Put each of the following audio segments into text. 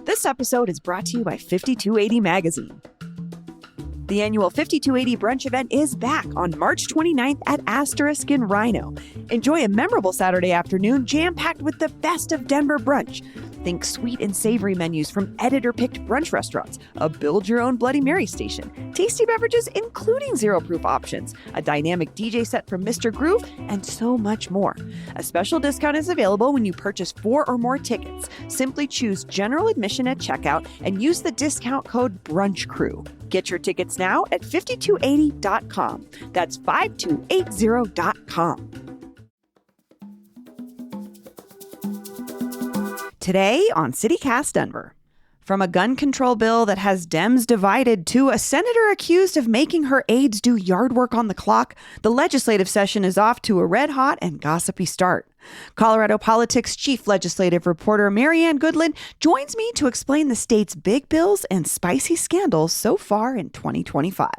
This episode is brought to you by 5280 Magazine. The annual 5280 brunch event is back on March 29th at Asterisk in Rhino. Enjoy a memorable Saturday afternoon jam-packed with the best of Denver brunch. Think sweet and savory menus from editor-picked brunch restaurants, a build-your-own Bloody Mary station, tasty beverages including zero-proof options, a dynamic DJ set from Mr. Groove, and so much more. A special discount is available when you purchase 4 or more tickets. Simply choose general admission at checkout and use the discount code BRUNCHCREW. Get your tickets now at 5280.com. That's 5280.com. Today on CityCast Denver. From a gun control bill that has Dems divided to a senator accused of making her aides do yard work on the clock, the legislative session is off to a red-hot and gossipy start. Colorado Politics chief legislative reporter Marianne Goodland joins me to explain the state's big bills and spicy scandals so far in 2025.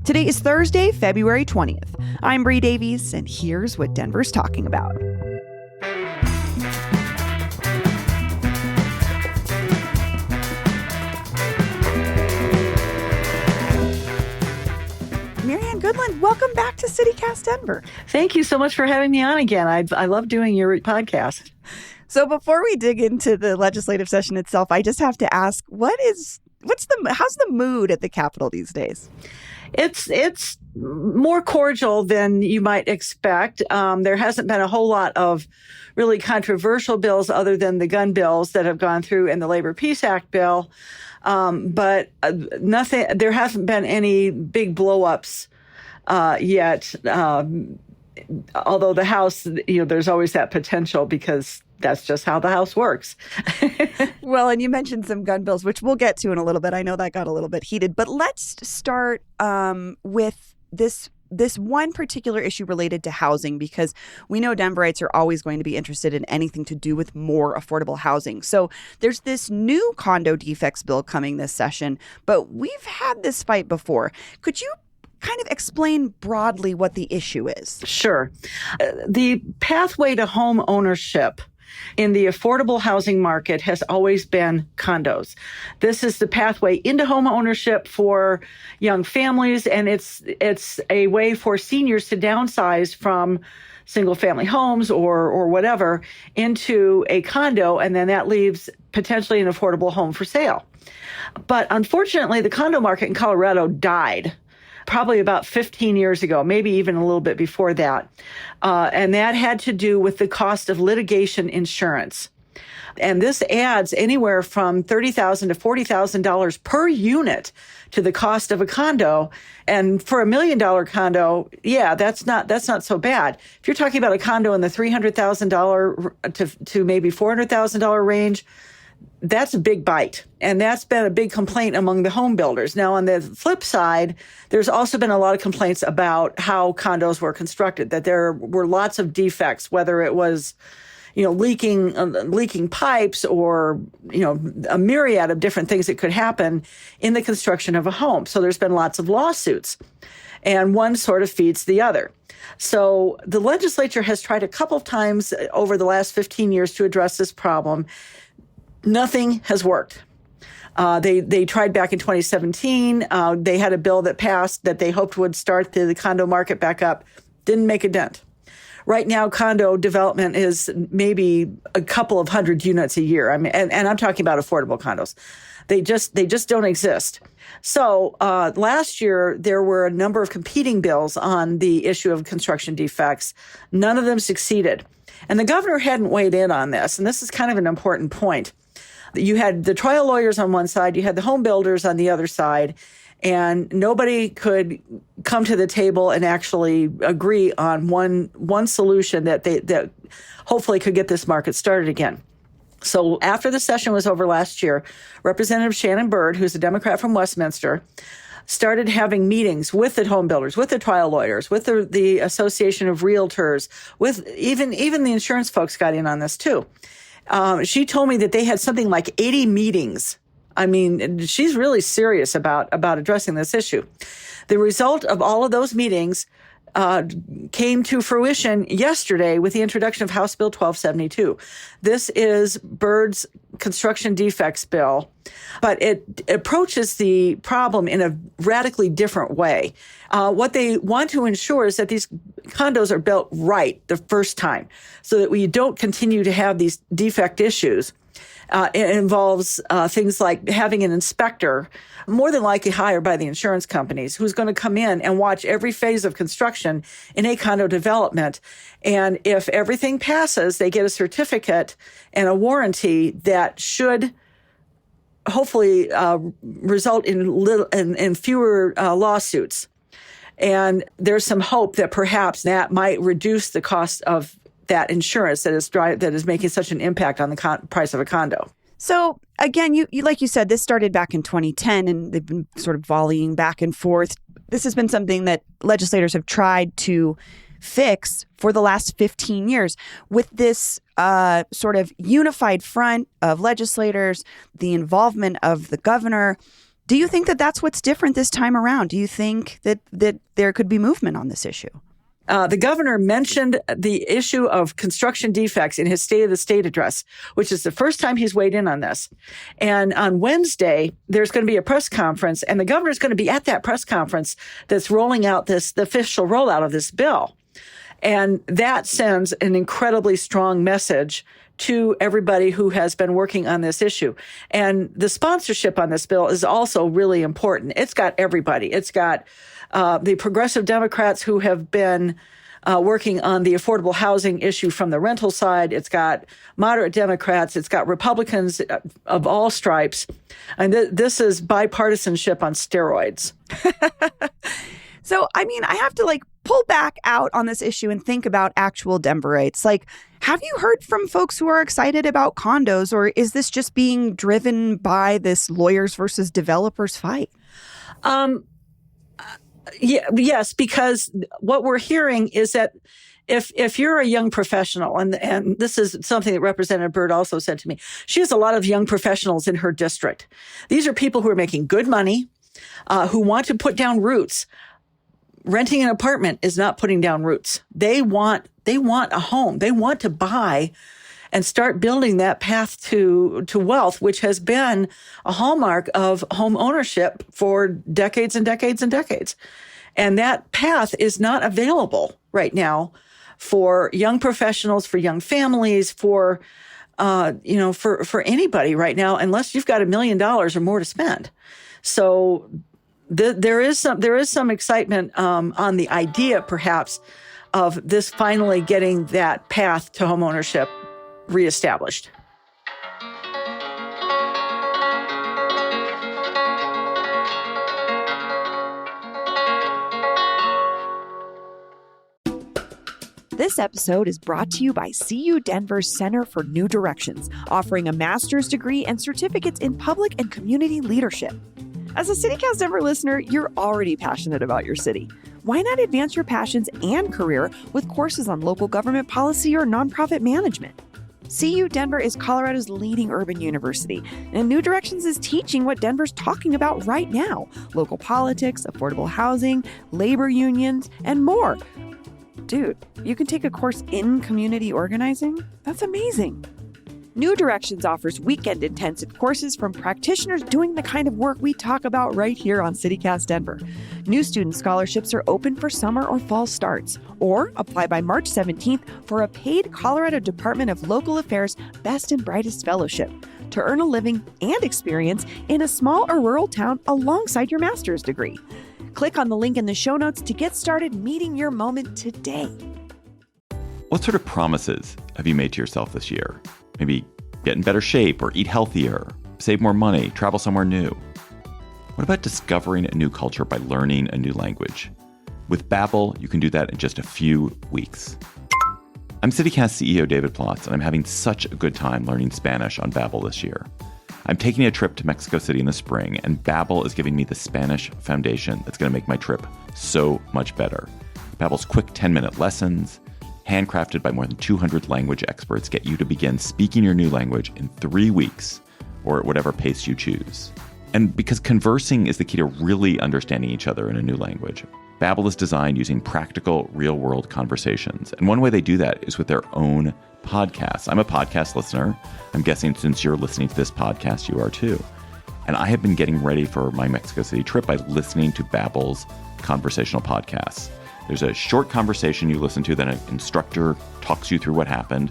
Today is Thursday, February 20th. I'm Bree Davies, and here's what Denver's talking about. Marianne Goodland, welcome back to CityCast Denver. Thank you so much for having me on again. I love doing your podcast. So before we dig into the legislative session itself, I just have to ask, how's the mood at the Capitol these days? It's more cordial than you might expect. There hasn't been a whole lot of really controversial bills other than the gun bills that have gone through and the Labor Peace Act bill. But nothing. There hasn't been any big blowups yet. Although the House, there's always that potential because that's just how the House works. Well, and you mentioned some gun bills, which we'll get to in a little bit. I know that got a little bit heated, but let's start with this one particular issue related to housing, because we know Denverites are always going to be interested in anything to do with more affordable housing. So there's this new condo defects bill coming this session, but we've had this fight before. Could you kind of explain broadly what the issue is? Sure. The pathway to home ownership in the affordable housing market has always been condos. This is the pathway into home ownership for young families, and it's a way for seniors to downsize from single-family homes or whatever into a condo, and then that leaves potentially an affordable home for sale. But unfortunately, the condo market in Colorado died probably about 15 years ago, maybe even a little bit before that. And that had to do with the cost of litigation insurance. And this adds anywhere from $30,000 to $40,000 per unit to the cost of a condo. And for $1 million condo, yeah, that's not so bad. If you're talking about a condo in the $300,000 to maybe $400,000 range, that's a big bite. And that's been a big complaint among the home builders. Now, on the flip side, there's also been a lot of complaints about how condos were constructed, that there were lots of defects, whether it was, leaking pipes or, a myriad of different things that could happen in the construction of a home. So there's been lots of lawsuits, and one sort of feeds the other. So the legislature has tried a couple of times over the last 15 years to address this problem. Nothing has worked. They tried back in 2017. They had a bill that passed that they hoped would start the condo market back up. Didn't make a dent. Right now, condo development is maybe a couple of hundred units a year. I mean, and I'm talking about affordable condos. They just don't exist. So last year, there were a number of competing bills on the issue of construction defects. None of them succeeded. And the governor hadn't weighed in on this. And this is kind of an important point. You had the trial lawyers on one side, you had the home builders on the other side, and nobody could come to the table and actually agree on one solution that hopefully could get this market started again. So after the session was over last year, Representative Shannon Bird, who's a Democrat from Westminster, started having meetings with the home builders, with the trial lawyers, with the Association of Realtors, with even the insurance folks got in on this too. She told me that they had something like 80 meetings. I mean, she's really serious about addressing this issue. The result of all of those meetings came to fruition yesterday with the introduction of House Bill 1272. This is Bird's construction defects bill, but it approaches the problem in a radically different way. What they want to ensure is that these condos are built right the first time so that we don't continue to have these defect issues. It involves things like having an inspector, more than likely hired by the insurance companies, who's going to come in and watch every phase of construction in a condo development. And if everything passes, they get a certificate and a warranty that should hopefully result in fewer lawsuits. And there's some hope that perhaps that might reduce the cost of that insurance that is making such an impact on the price of a condo. So again, you like you said, this started back in 2010, and they've been sort of volleying back and forth. This has been something that legislators have tried to fix for the last 15 years. With this sort of unified front of legislators, the involvement of the governor, do you think that that's what's different this time around? Do you think that there could be movement on this issue? The governor mentioned the issue of construction defects in his State of the State address, which is the first time he's weighed in on this. And on Wednesday, there's going to be a press conference, and the governor's going to be at that press conference that's rolling out the official rollout of this bill. And that sends an incredibly strong message to everybody who has been working on this issue. And the sponsorship on this bill is also really important. It's got everybody. It's got the progressive Democrats who have been working on the affordable housing issue from the rental side. It's got moderate Democrats. It's got Republicans of all stripes. And this is bipartisanship on steroids. So, I mean, I have to pull back out on this issue and think about actual Denverites. Have you heard from folks who are excited about condos, or is this just being driven by this lawyers versus developers fight? Yes, because what we're hearing is that if you're a young professional, and this is something that Representative Byrd also said to me, she has a lot of young professionals in her district. These are people who are making good money, who want to put down roots. Renting an apartment is not putting down roots. They want a home. They want to buy and start building that path to wealth, which has been a hallmark of home ownership for decades and decades and decades. And that path is not available right now for young professionals, for young families, for anybody right now, unless you've got $1 million or more to spend. So there is some excitement on the idea, perhaps, of this finally getting that path to homeownership reestablished. This episode is brought to you by CU Denver's Center for New Directions, offering a master's degree and certificates in public and community leadership. As a CityCast Denver listener, you're already passionate about your city. Why not advance your passions and career with courses on local government policy or nonprofit management? CU Denver is Colorado's leading urban university, and New Directions is teaching what Denver's talking about right now: local politics, affordable housing, labor unions, and more. Dude, you can take a course in community organizing? That's amazing. New Directions offers weekend intensive courses from practitioners doing the kind of work we talk about right here on CityCast Denver. New student scholarships are open for summer or fall starts, or apply by March 17th for a paid Colorado Department of Local Affairs Best and Brightest Fellowship to earn a living and experience in a small or rural town alongside your master's degree. Click on the link in the show notes to get started meeting your moment today. What sort of promises have you made to yourself this year? Maybe get in better shape or eat healthier, save more money, travel somewhere new. What about discovering a new culture by learning a new language? With Babbel, you can do that in just a few weeks. I'm CityCast CEO David Plotz, and I'm having such a good time learning Spanish on Babbel this year. I'm taking a trip to Mexico City in the spring, and Babbel is giving me the Spanish foundation that's going to make my trip so much better. Babbel's quick 10-minute lessons, handcrafted by more than 200 language experts, get you to begin speaking your new language in 3 weeks, or at whatever pace you choose. And because conversing is the key to really understanding each other in a new language, Babbel is designed using practical, real-world conversations. And one way they do that is with their own podcasts. I'm a podcast listener. I'm guessing since you're listening to this podcast, you are too. And I have been getting ready for my Mexico City trip by listening to Babbel's conversational podcasts. There's a short conversation you listen to, then an instructor talks you through what happened,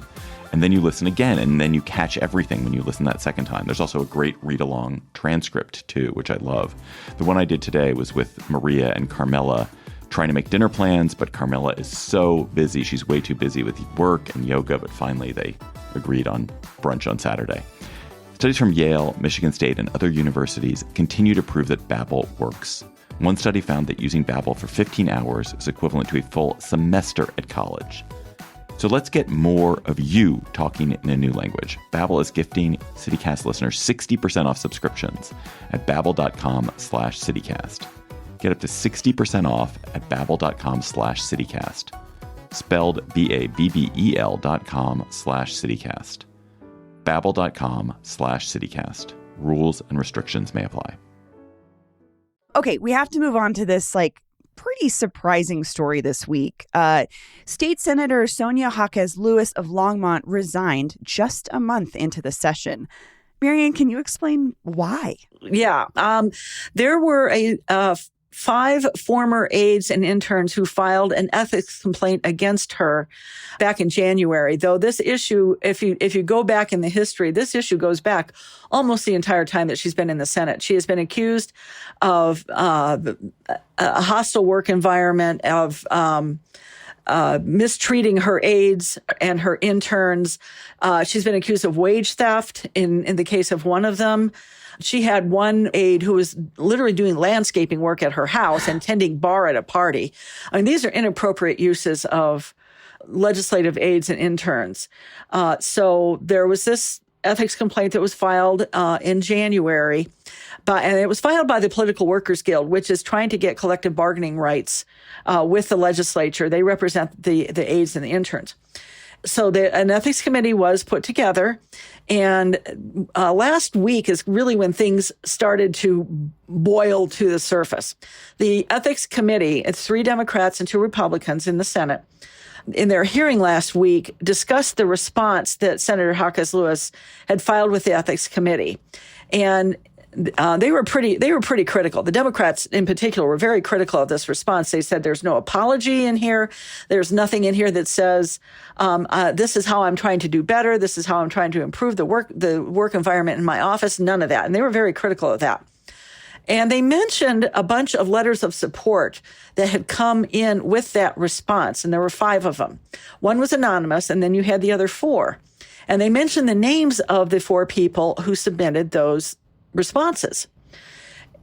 and then you listen again, and then you catch everything when you listen that second time. There's also a great read-along transcript, too, which I love. The one I did today was with Maria and Carmela trying to make dinner plans, but Carmela is so busy. She's way too busy with work and yoga, but finally they agreed on brunch on Saturday. Studies from Yale, Michigan State, and other universities continue to prove that Babbel works. One study found that using Babbel for 15 hours is equivalent to a full semester at college. So let's get more of you talking in a new language. Babbel is gifting CityCast listeners 60% off subscriptions at babbel.com/CityCast. Get up to 60% off at babbel.com/CityCast. Spelled BABBEL.com/CityCast. Babbel.com/CityCast. Rules and restrictions may apply. Okay, we have to move on to this pretty surprising story this week. State Senator Sonia Jaquez Lewis of Longmont resigned just a month into the session. Marianne, can you explain why? Yeah, there were 5 former aides and interns who filed an ethics complaint against her back in January. Though this issue, if you go back in the history, this issue goes back almost the entire time that she's been in the Senate. She has been accused of a hostile work environment, of mistreating her aides and her interns. She's been accused of wage theft in the case of one of them. She had one aide who was literally doing landscaping work at her house and tending bar at a party. I mean, these are inappropriate uses of legislative aides and interns. So there was this ethics complaint that was filed in January, and it was filed by the Political Workers Guild, which is trying to get collective bargaining rights with the legislature. They represent the aides and the interns. So an ethics committee was put together, and last week is really when things started to boil to the surface. The ethics committee, it's 3 Democrats and 2 Republicans in the Senate, in their hearing last week, discussed the response that Senator Jaquez Lewis had filed with the ethics committee, and they were pretty critical. The Democrats in particular were very critical of this response. They said there's no apology in here. There's nothing in here that says this is how I'm trying to do better. This is how I'm trying to improve the work environment in my office. None of that. And they were very critical of that. And they mentioned a bunch of letters of support that had come in with that response. And there were 5 of them. One was anonymous, and then you had the other 4. And they mentioned the names of the 4 people who submitted those responses.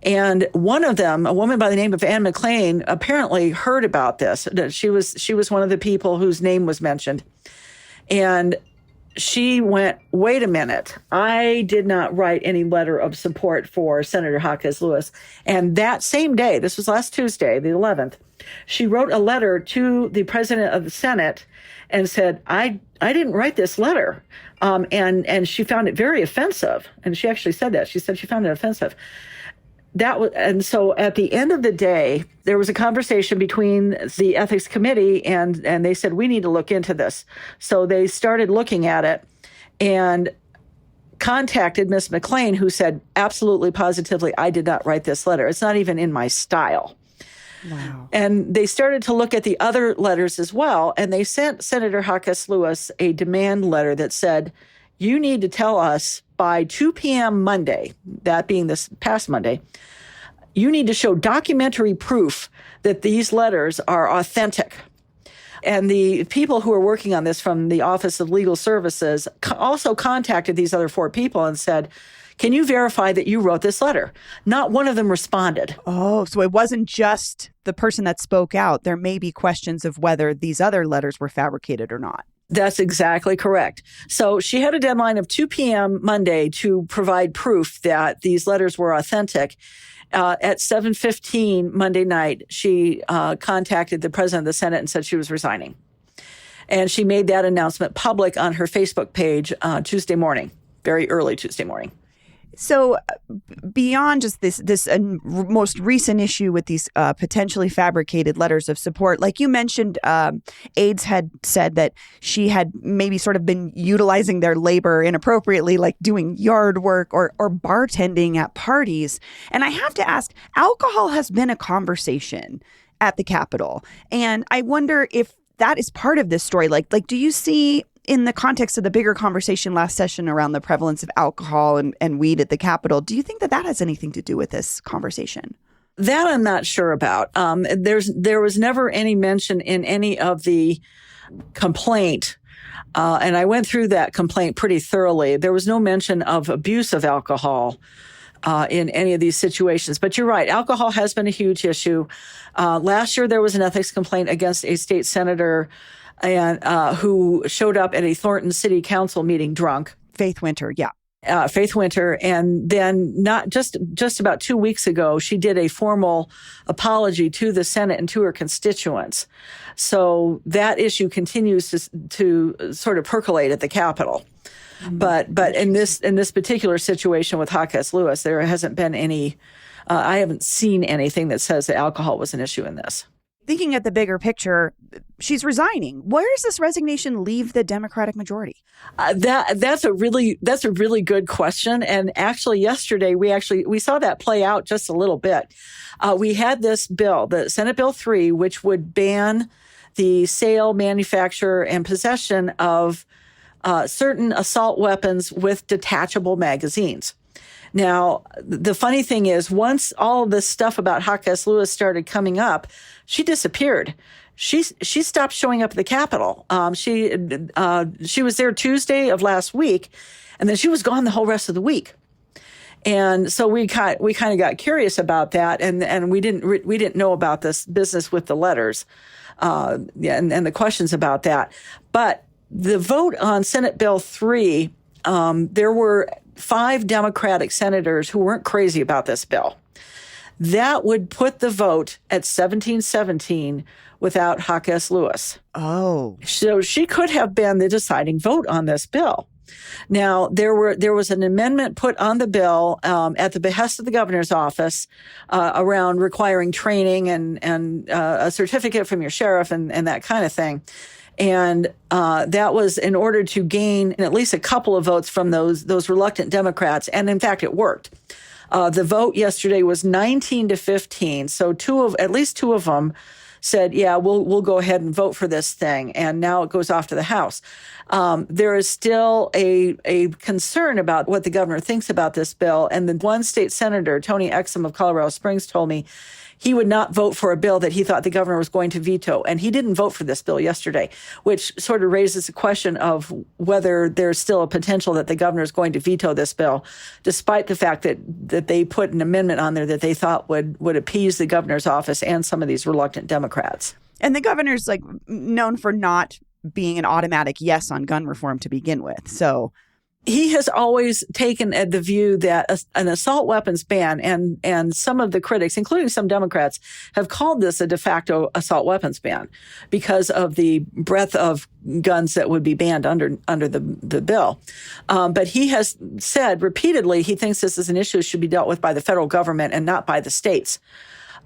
And one of them, a woman by the name of Ann McLean, apparently heard about this. She was one of the people whose name was mentioned. And she went, wait a minute, I did not write any letter of support for Senator Jaquez Lewis. And that same day, this was last Tuesday, the 11th, she wrote a letter to the president of the Senate and said, I didn't write this letter. And she found it very offensive. And she actually said that. She said she found it offensive. And so at the end of the day, there was a conversation between the ethics committee and they said, we need to look into this. So they started looking at it and contacted Ms. McLean, who said, absolutely, positively, I did not write this letter. It's not even in my style. Wow. And they started to look at the other letters as well. And they sent Senator Jaquez Lewis a demand letter that said, you need to tell us by 2 p.m. Monday, that being this past Monday, you need to show documentary proof that these letters are authentic. And the people who are working on this from the Office of Legal Services also contacted these other 4 people and said, can you verify that you wrote this letter? Not one of them responded. Oh, so it wasn't just the person that spoke out. There may be questions of whether these other letters were fabricated or not. That's exactly correct. So she had a deadline of 2 p.m. Monday to provide proof that these letters were authentic. At 7:15 Monday night, she contacted the president of the Senate and said she was resigning. And she made that announcement public on her Facebook page Tuesday morning, very early Tuesday morning. So beyond just this most recent issue with these potentially fabricated letters of support, like you mentioned, aides had said that she had maybe sort of been utilizing their labor inappropriately, like doing yard work or bartending at parties. And I have to ask, alcohol has been a conversation at the Capitol. And I wonder if that is part of this story. Like, do you see, in the context of the bigger conversation last session around the prevalence of alcohol and weed at the Capitol, do you think that has anything to do with this conversation? That I'm not sure about. There was never any mention in any of the complaint, and I went through that complaint pretty thoroughly. There was no mention of abuse of alcohol in any of these situations. But you're right, alcohol has been a huge issue. Last year, there was an ethics complaint against a state senator and who showed up at a Thornton City Council meeting drunk. Faith Winter, yeah. Faith Winter. And then not just about 2 weeks ago, she did a formal apology to the Senate and to her constituents. So that issue continues to sort of percolate at the Capitol. But in this particular situation with Hawkes Lewis, there hasn't been any, I haven't seen anything that says that alcohol was an issue in this. Thinking at the bigger picture, she's resigning. Where does this resignation leave the Democratic majority? That's a really good question. And actually, yesterday we saw that play out just a little bit. We had this bill, the Senate Bill 3, which would ban the sale, manufacture, and possession of certain assault weapons with detachable magazines. Now, the funny thing is, once all of this stuff about Hawkes Lewis started coming up, she disappeared. She stopped showing up at the Capitol. She was there Tuesday of last week, and then she was gone the whole rest of the week. And so we kind of got curious about that, and we didn't know about this business with the letters, and the questions about that. But the vote on Senate Bill 3, there were 5 Democratic senators who weren't crazy about this bill. That would put the vote at 17-17 without Hawkes Lewis. Oh. So she could have been the deciding vote on this bill. Now, there was an amendment put on the bill at the behest of the governor's office around requiring training and a certificate from your sheriff and that kind of thing. And that was in order to gain at least a couple of votes from those reluctant Democrats. And in fact, it worked. The vote yesterday was 19-15. So at least two of them said, yeah, we'll go ahead and vote for this thing. And now it goes off to the House. There is still a concern about what the governor thinks about this bill. And the one state senator, Tony Exum of Colorado Springs, told me he would not vote for a bill that he thought the governor was going to veto. And he didn't vote for this bill yesterday, which sort of raises a question of whether there's still a potential that the governor is going to veto this bill, despite the fact that they put an amendment on there that they thought would appease the governor's office and some of these reluctant Democrats. And the governor's known for not being an automatic yes on gun reform to begin with. So he has always taken the view that an assault weapons ban, and some of the critics, including some Democrats, have called this a de facto assault weapons ban because of the breadth of guns that would be banned under the bill. But he has said repeatedly he thinks this is an issue that should be dealt with by the federal government and not by the states.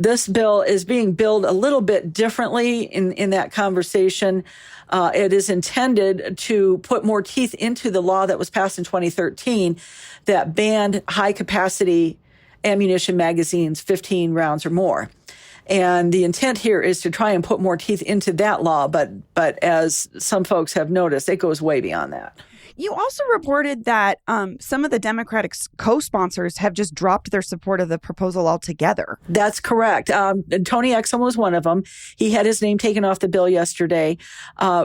This bill is being billed a little bit differently in that conversation. It is intended to put more teeth into the law that was passed in 2013 that banned high-capacity ammunition magazines, 15 rounds or more. And the intent here is to try and put more teeth into that law, but as some folks have noticed, it goes way beyond that. You also reported that some of the Democratic co-sponsors have just dropped their support of the proposal altogether. That's correct. Tony Exum was one of them. He had his name taken off the bill yesterday.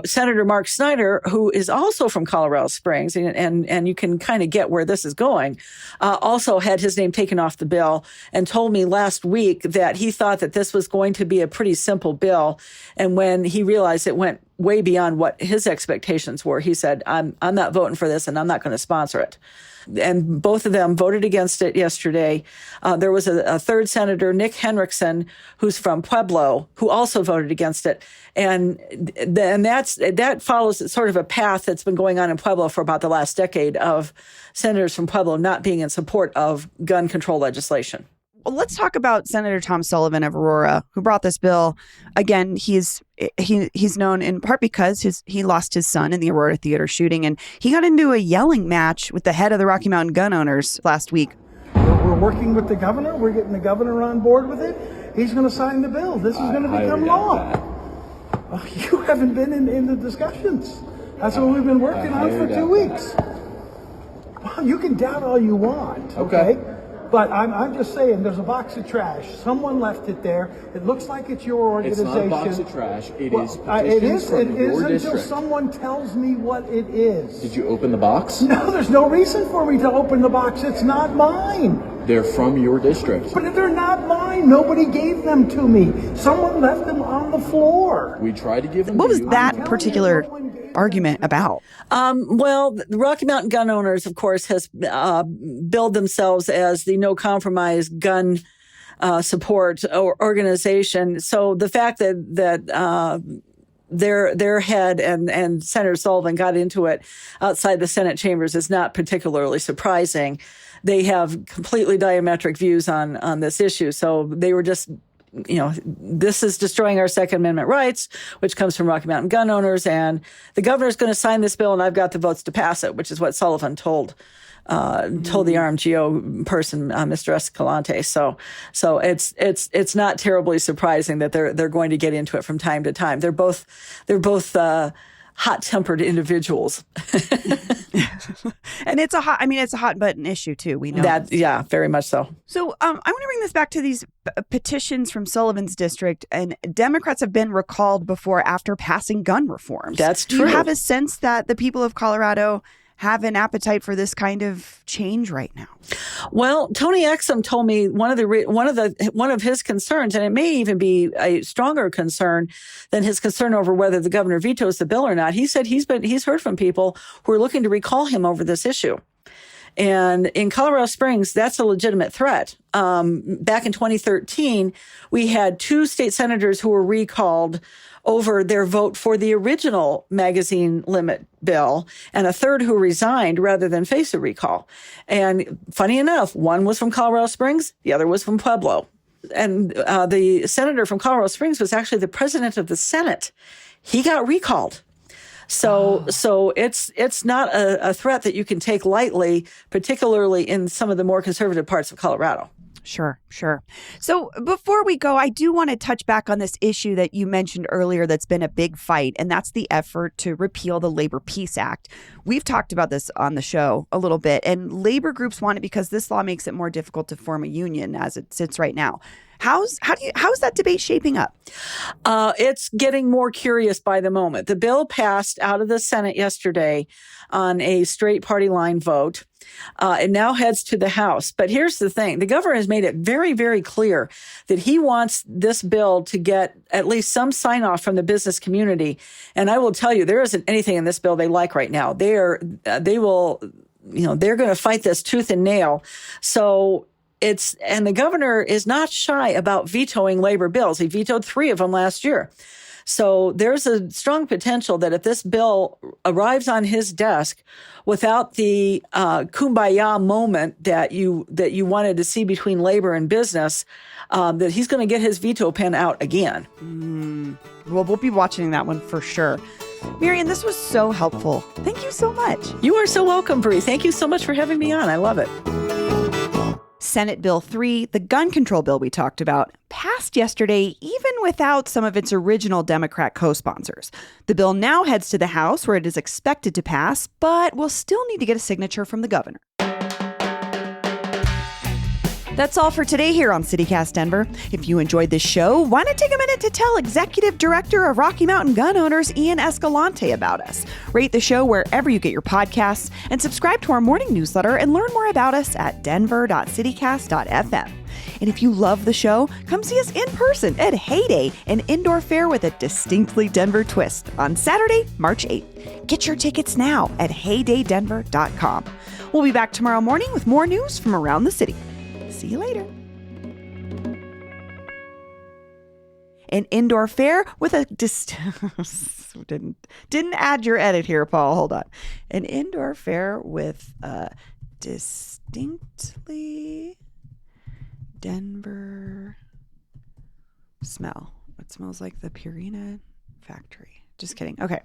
Senator Mark Snyder, who is also from Colorado Springs, and you can kind of get where this is going, also had his name taken off the bill and told me last week that he thought that this was going to be a pretty simple bill. And when he realized it went way beyond what his expectations were. He said, I'm not voting for this and I'm not going to sponsor it. And both of them voted against it yesterday. There was a third senator, Nick Henriksen, who's from Pueblo, who also voted against it. And that follows sort of a path that's been going on in Pueblo for about the last decade of senators from Pueblo not being in support of gun control legislation. Well, let's talk about Senator Tom Sullivan of Aurora, who brought this bill. Again, he's known in part because he lost his son in the Aurora Theater shooting, and he got into a yelling match with the head of the Rocky Mountain gun owners last week. We're working with the governor. We're getting the governor on board with it. He's going to sign the bill. This is going to become law. You haven't been in the discussions. That's what we've been working on for 2 weeks. Well, you can doubt all you want, okay? But I'm just saying, there's a box of trash. Someone left it there. It looks like it's your organization. It's not a box of trash. It is it is your until someone tells me what it is. Did you open the box? No, there's no reason for me to open the box. It's not mine. They're from your district. But they're not mine. Nobody gave them to me. Someone left them on the floor. We tried to give them What to was you. that particular argument about? Well, the Rocky Mountain gun owners, of course, has billed themselves as the no compromise gun support organization. So the fact that their head and Senator Sullivan got into it outside the Senate chambers is not particularly surprising. They have completely diametric views on this issue. So they were just, this is destroying our Second Amendment rights, which comes from Rocky Mountain gun owners. And the governor's going to sign this bill and I've got the votes to pass it, which is what Sullivan told the RMGO person, Mr. Escalante. So it's not terribly surprising that they're going to get into it from time to time. They're both hot-tempered individuals. And it's a hot button issue too. We know that. Yeah, very much so. So I want to bring this back to these petitions from Sullivan's district, and Democrats have been recalled before after passing gun reforms. That's true. Do you have a sense that the people of Colorado have an appetite for this kind of change right now? Well, Tony Exum told me one of his concerns, and it may even be a stronger concern than his concern over whether the governor vetoes the bill or not. He said he's heard from people who are looking to recall him over this issue. And in Colorado Springs, that's a legitimate threat. Back in 2013, we had 2 state senators who were recalled over their vote for the original magazine limit bill, and a third who resigned rather than face a recall. And funny enough, one was from Colorado Springs, the other was from Pueblo. And the senator from Colorado Springs was actually the president of the Senate. He got recalled. So it's not a threat that you can take lightly, particularly in some of the more conservative parts of Colorado. Sure. So before we go, I do want to touch back on this issue that you mentioned earlier that's been a big fight, and that's the effort to repeal the Labor Peace Act. We've talked about this on the show a little bit, and labor groups want it because this law makes it more difficult to form a union as it sits right now. How's that debate shaping up? It's getting more curious by the moment. The bill passed out of the Senate yesterday on a straight party line vote. It now heads to the House. But here's the thing. The governor has made it very, very clear that he wants this bill to get at least some sign off from the business community. And I will tell you, there isn't anything in this bill they like right now. They're going to fight this tooth and nail. So and the governor is not shy about vetoing labor bills. He vetoed 3 of them last year. So there's a strong potential that if this bill arrives on his desk without the kumbaya moment that you wanted to see between labor and business, that he's going to get his veto pen out again. Well, we'll be watching that one for sure. Marian, this was so helpful. Thank you so much. You are so welcome, Bree. Thank you so much for having me on. I love it. Senate Bill 3, the gun control bill we talked about, passed yesterday even without some of its original Democrat co-sponsors. The bill now heads to the House where it is expected to pass, but will still need to get a signature from the governor. That's all for today here on CityCast Denver. If you enjoyed this show, why not take a minute minute to tell Executive Director of Rocky Mountain Gun Owners Ian Escalante about us. Rate the show wherever you get your podcasts and subscribe to our morning newsletter and learn more about us at denver.citycast.fm. And if you love the show, come see us in person at Heyday, an indoor fair with a distinctly Denver twist on Saturday, March 8th. Get your tickets now at heydaydenver.com. We'll be back tomorrow morning with more news from around the city. See you later. An indoor fair with a didn't add your edit here, Paul. Hold on. An indoor fair with a distinctly Denver smell. It smells like the Purina factory. Just kidding. Okay.